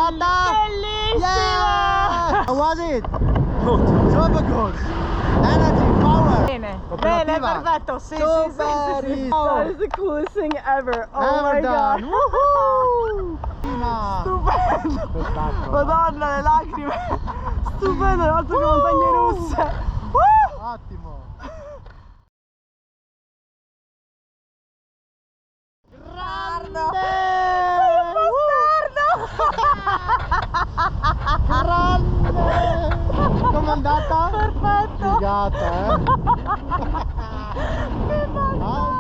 andata? Bellissima! How was it? Good. Super good. Energy, power. Bene, Cooperativa. perfetto, sì, Super. sì. That is the coolest thing ever. Oh Ever my done. god. Woohoo! Fina. Stupendo. Spettacolo. Madonna, le lacrime. Stupendo, le altre montagne russe. Ottimo. Grande. Grande. Com'è andata? Perfetto. Figata, eh? Che basta.